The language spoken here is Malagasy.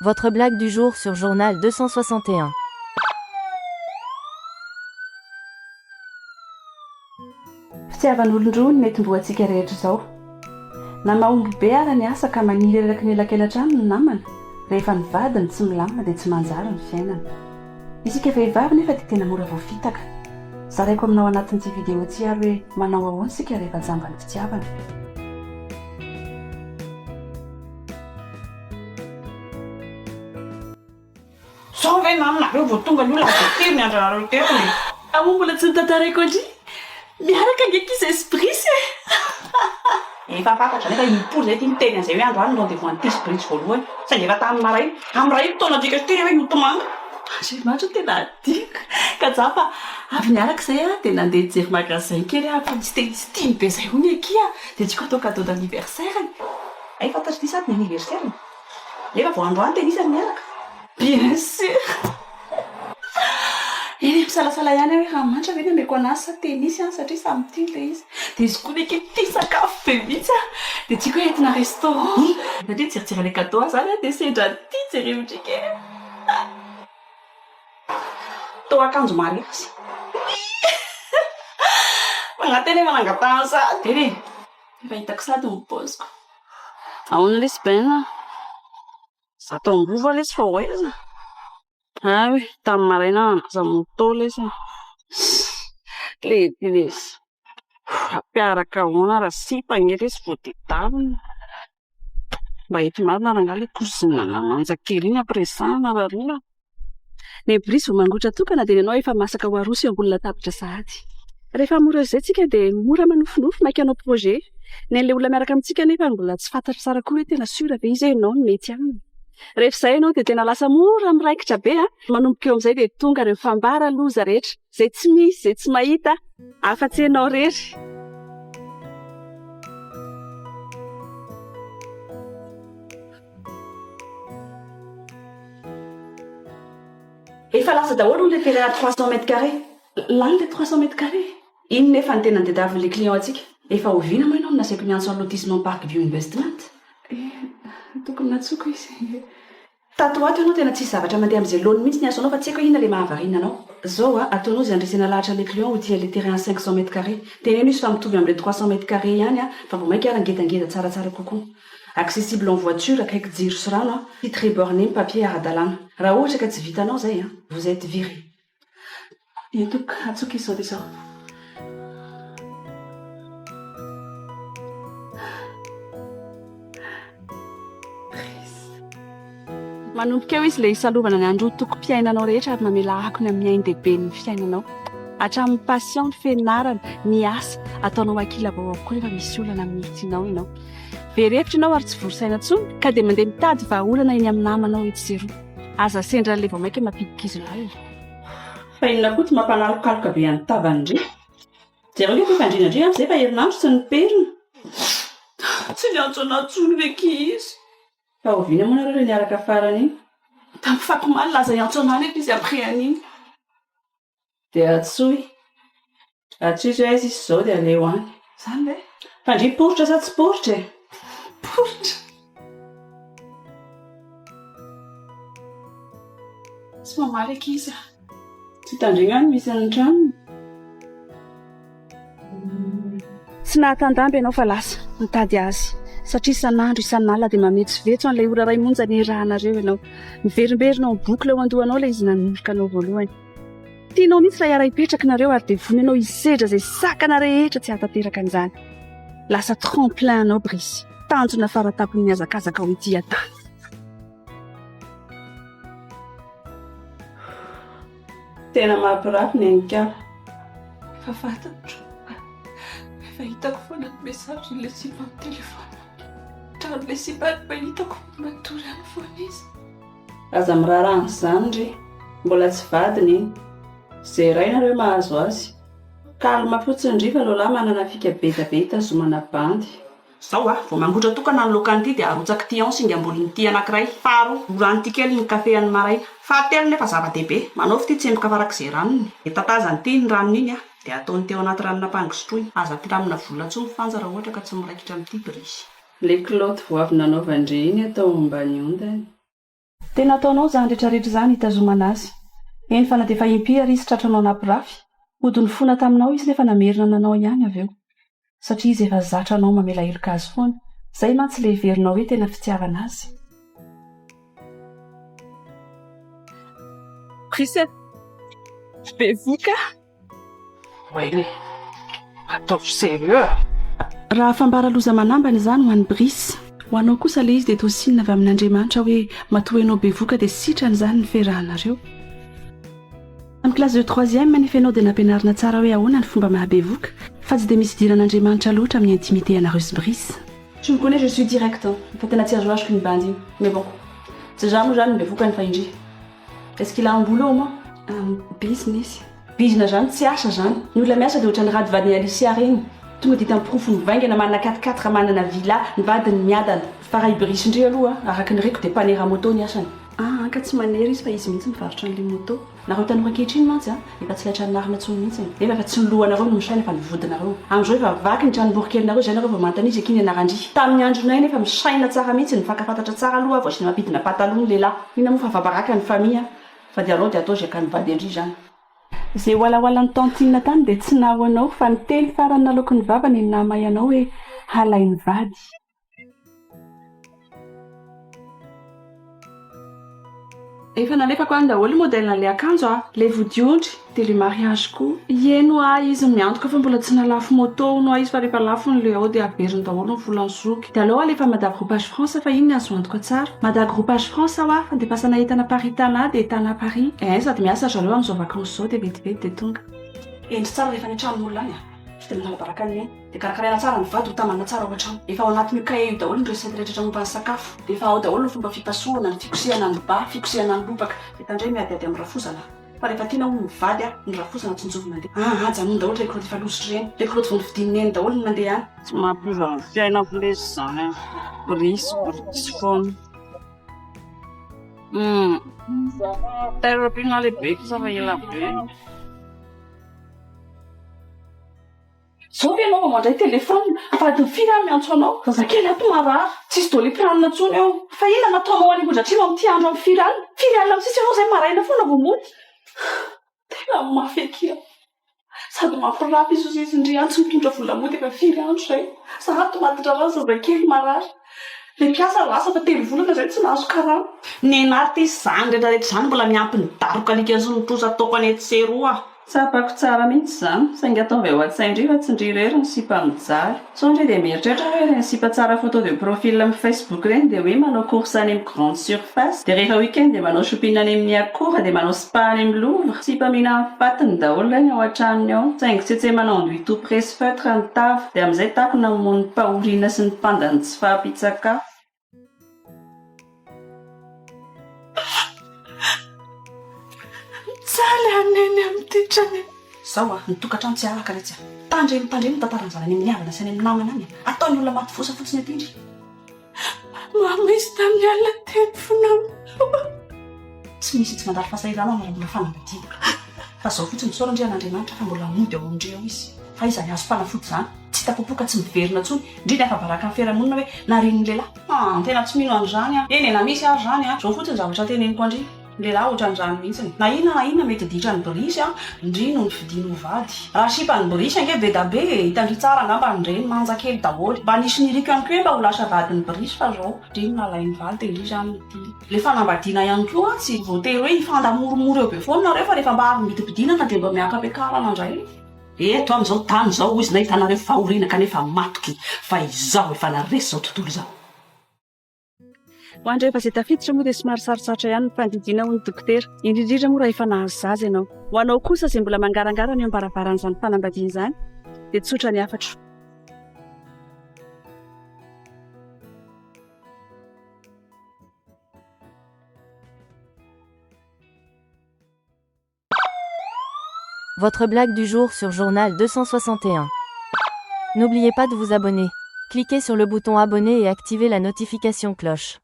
Votre blague du jour sur Journal 261. Fitiavan'olondroa ny mety mboantsika rehetra izao. Na mahomby be ara ny asa ka maniry eraky ny elakelan-trano ny namana, rehefa ny vadiny tsy milamina dia tsy manjary ny fiainana. Isika vehivavy nefa dia tena mora voafitaka. Zaraiko aminao anatin'ity vidéo ity ary hoe manao ahoana isika rehefa jamba ny fitiavana. Sao ve naminareo vao tonga ny olona voatery ny andranareo teto ny Amo mbola tsy nitantarako andry. Miaraka ngeky esprit se. efa fantatra nefa impoly zay ty miteny an'izay hoe androany no dia voan'ity spritz voalohany saingy efa tamin'ny maraina amin'ny ray taona dika tery hoe notomanga Andriamanitra tena adiko. Ka japa avy niaraka izay dia nandeha hijery magasin kely fa misy teny be izay hony aky dia tsika atao cadeau d'anniversaire. ay fantatry ty sady ny anniversaire nefa vao androany teny isany miaraka Bien sûr. Eny misalasala ihany hoe ramantra ve nameko anazy sa tenisy satria samy tia ilay izy. Dia izy koa neky tia sakafo be mihitsy dia tsika hoe entina restaurant. Satria jerijery ilay cadeau zany dia sendra tia jereotrika. tao akanjo mariazy manateny manangatana sady Ere, efa hitako sady ny paoziko. Ahoana lesy baina? zato ambova lesy fa hoaiza Hoe tamin'ny maraina za moto lesy. lety lesy Ampiaraka ahoana raha sipagny lesy vao ditavina. Mba hety marina raha le kozina namanja kely iny ampiresahana rarona. Ny brisy vao mangotra tokana dia ianao efa masaka ho aroso eo ambony latabatra sahady. Rehefa mora izay tsika dia mora manofinofy maika anao projet. Ny an'ilay olona miaraka amintsika nefa mbola tsy fantatra tsara koa hoe tena sura ve izy ianao no mety aminy. Rehefa izay ianao dia tena lasa mora miraikitra be manomboka eo amin'izay dia tonga ireo fambara loza rehetra izay tsy misy izay tsy mahita afa-tsy ianao rery. efa lasa daholo ilay terrain 300 mètres carrés Lany le 300 mètres carrés. iny nefa ny tena ndedavin'ilay client antsika efa oviana moa ianao nasaiko ny antso lotissement park bio investment Tokony natsoko izy. tato ato ianao tena tsisy zavatra mandeha amin'izay laony mihitsy ny asonao fa tsy haiko inona ilay mahavarina anao Zao ataonao izay andresena lahatra le client ho dia le terrain 500 mètres carrés. teneno izy fa mitovy amin'ilay 300 mètres carrés ihany fa vao mainka ara ngedangeda tsaratsara kokoa accessible en voiture akaiky jiro sy rano sy très borné ny papier ara-dalàna raha ohatra ka tsy vitanao zay vous êtes viré. Toko atsoka izao dia izao. Manomboka eo izy ilay hisalovana ny andro toko-piainanao rehetra ary mamela ahako ny amin'ny ain-dehibe ny fiainanao. Hatramin'ny passion, ny fianarana, ny asa ataonao akila vao koa rehefa misy olana miditsinao ianao. Verefitra ianao ary tsy vorosaina intsony ka dia mandeha mitady vahaolana eny amin'ny namanao etsy sy eroa. Aza sendra ilay vao mainka mampidika izy iray. fa inona koa tsy mampanalokaloka be any tavandry jereo nge fa andrinandri amin'izay fa herinandro sy ny perina Tsy ny antso anatsony veky izy. fa oviana moa nareo niaraka farany iny Tamin'ny fakomaly laza iantso anany eto izy après an'iny. dia atsoy izy hoe izy izao dia aleo any Zany ve? fa ndry poritra sa tsy poritra Poritra. Tsy mamaly aky izy. tsy tandrignany misy any tranony Tsy nahatandamby ianao fa lasa mitady azy satria isan'andro isan'alina dia mametsovetso an'ilay ora ray monja ny rahanareo ianao. Miverimberina ny boky leo andohanao ilay izy nanoloka anao voalohany. Tianao mihitsy raha iara hipetraka nareo ary dia vony ianao hisedra izay sakana rehetra tsy hatateraka an'izany. Lasa tremplin anao Brisy, tanjona faratapon'ny hazakazaka ho ity atany. tena mampirafy ny anikao Efa fantatro. Efa hitako foana ny message ilay sipa amin'ny telefona. Trano ilay sipa ny hitako matory any foana izy. aza mirarahana izany ndry mbola tsy vadiny iny izay ray nareo mahazo azy kalma fotsiny ndry fa lola manana fika betabe tazomana bandy zao vao mangotra tokana ny lokanyity dia arotsaka tian singa amboliny ty anankiray faro ranoty kely ny kafe any maraina fahatelo nefa zava-dehibe manao fity tsemboka farak'izay ranony etatazany ty ny ranony iny dia ataony teo anaty ranona pangosotroiny aza piramina vola tso mifanja raha ohatra ka tsy miraikitra amin'ity Brisy. le kilaoty voavy nanaovandre iny atao ambany ondany Tena ataonao zany rehetrarehetra zany hitazomana azy. Eny fa na dia efa impira izy tratranao nampirafy. Hodiny fona taminao izy nefa namerina nanao ihany avy eo. Satria izy efa zatranao mamela heloka azy foana. Zay mantsy le heverinao hoe tena fitiavana azy. Christian, bevoka. Oui, ataovy sérieux. Raha fambaraloza manambany zany ho an'ny Brice. Ho anao kosa le izy dia tosinina avy amin'Andriamanitra hoe matoa ianao bevoka dia sitrany zany ny firahanareo. Amin'ny classe de 3e nefa ianao dia nampianarina tsara hoe ahoana ny fomba mahabevoka fa tsy dia misy diran'Andriamanitra loatra amin'ny intimité anareo sy Brice. Tu me connais, je suis direct. Fa tena tsy azo azoko ny bandiny. Mais bon, tsy za moa zany bevoka ny faindry. Est-ce qu'il a un boulot moi? Business. Business zany tsy asa zany. Ny olona miasa dia ohatran'ny radivadiny Alicia reny. Tonga dia tamporofo mivaingana manana 4x4 manana villa ny vadiny miadana. Faray Brice indray aloha araka ny reko dia mpanera moto ny asany. Ka tsy manery izy fa izy mihitsy mivarotra an'ilay moto. Nareo tanora ankehitriny mantsy efa tsy laitra narina tsony mihitsy. Nefa tsy ny lohanareo no misaina fa ny vodinareo. Amin'izao efa vaky ny tranomborikelinareo zay nareo vao mantany izy akiny anarandry. Tamin'ny andronay nefa misaina tsara mihitsy ny fankafantatra tsara aloha vao sy mampidina pataloha ny lehilahy. Ina moa fa vabaraka ny famille fa dia alao dia atao zay ka mivady andry zany. Zay walawalan'ny tantinina tany dia tsy naho anao fa ny teny farany nalaoko ny vavany ny namay anao hoe halay ny vady. Efa nalefako any daholo modelin'ilay akanjo le vodiondry dia le mariage koa. Ieno izy miantoka fa mbola tsy nalafo moto no izy fa rehefa lafo ny le ao dia averiny daholo ny volany zoky. Dia aleo alefa Mada Groupage France fa iny azo antoka tsara. Mada Groupage France fa dia pasana entana Paris Tana dia Tana Paris. Sady miasa zareo amin'izao vacances zao dia vetivety dia tonga. Endry tsara rehefa ny antranon'olona any dia manarabaraka ny dia karakaraina tsara ny vady ho tamana tsara ao an-trano. Efa ao anatin'io cahier io daholo ny recette rehetra momba ny sakafo. Dia efa ao daholo ny fomba fipasohana, ny fikosehana ny ba, fikosehana ny lobaka. Dia tandray miadiady amin'ny rafozana. Fa rehefa tiana ho mivady ny rafozana tsinjovina mandeha. Ajanony daholo ilay kiloty efa lositra ireny. Ilay kiloty vao novidininy eny daholo ny mandeha any. Tsy mampiova ny fiainako ilay zany. Brice foana. Terapina lehibe kosa fa ela be. Zao ve ianao mandray telefôna afady firy any miantso anao. Zazakely ato marary. Tsisy daholo hipiranina intsony eo. Fa inona nataonao any Ambohidratrimo amin'ity andro amin'ny firy alina? Firy alina amin'ny sisy ianao izay maraina foana vao mody. Tena mafy akia. Sady mampirafy izy indray any tsy mitondra vola mody efa firy andro izay. Zaho tomatitra rano zazakely marary. Le mpiasa lasa fa 3 volana izay tsy nahazo karama. Ny anaty izany rehetrarehetra izany mbola miampy ny daroka alika sy ny trosa ataoko any Etseroa. Tsapako tsara mihitsy izany. Saingy ataovy ao an-tsaindry fa tsy ndrirery ny sipa mijaly. So indray dia mieritreritra hoe ny sipa tsara photo de profil amin'ny Facebook ireny dia hoe manao course any amin'ny grande surface. Dia rehefa week-end dia manao shopping any amin'ny Accor dia manao spa any amin'ny Louvre. Sipa mihina fatiny daholo any ao an-tranony ao. Saingy tsy tsy manao anduit tout presse feutre ny tavy. Dia amin'izay tako namono ny pahoriana sy ny pandany tsy fahampitsaka. Saly aneny amin'ny titrany. Zao ny tokantrano tsy araka retsy. Tandreny tantarany zany any amin'ny havana sy any amin'ny namana any. Ataony olona maty fosa fotsiny aty indry. Mama izy tamin'ny alina teny fonao. Tsy misy tsy mandalo fahasahiranao mara mbola fanambadiana. Fa zao fotsiny sora ndry an'Andriamanitra fa mbola mody ao indray ao izy. Fa izany azo fanafody zany. Tsy tapopoka tsy miverina intsony. Indrindra fa baraka amin'ny fiarahamonina hoe naren'ny lehilahy. Tena tsy mino an'izany. Eny na misy ary zany. Zao fotsiny zavatra teneniko andry. Lehilahy ohatran'izany mihitsy. Na inona mety ditra ny Brice indry no nifidiany ho vady. Raha sipa ny Brice ange be da be hitandry tsara angamba nireny manjakely daholo. Mba nisy niriko ihany koa mba ho lasa vadiny Brice fa zao indry nalainy vady dia indry zany ity. Le fanambadiana ihany koa tsy voatery hoe hifandamoromoro eo be foana nareo fa rehefa mba ary mitipidinana dia mba miaka-piakarana indray. Eto amin'izao tany izao izy na hitanareo fahoriana kanefa matoky fa izaho efa naresy izao tontolo izao. Ho andreo efa izay tafiditra moa dia somary sarotsatra ihany ny fandidiana ho ny dokotera. Indrindrindra moa raha efa nahazo zaza ianao. Ho anao kosa izay mbola mangarangara ny ambarabaran'izany fanambadiana izany dia tsotra ny afatra. Votre blague du jour sur Journal 261. N'oubliez pas de vous abonner. Cliquez sur le bouton abonner et activez la notification cloche.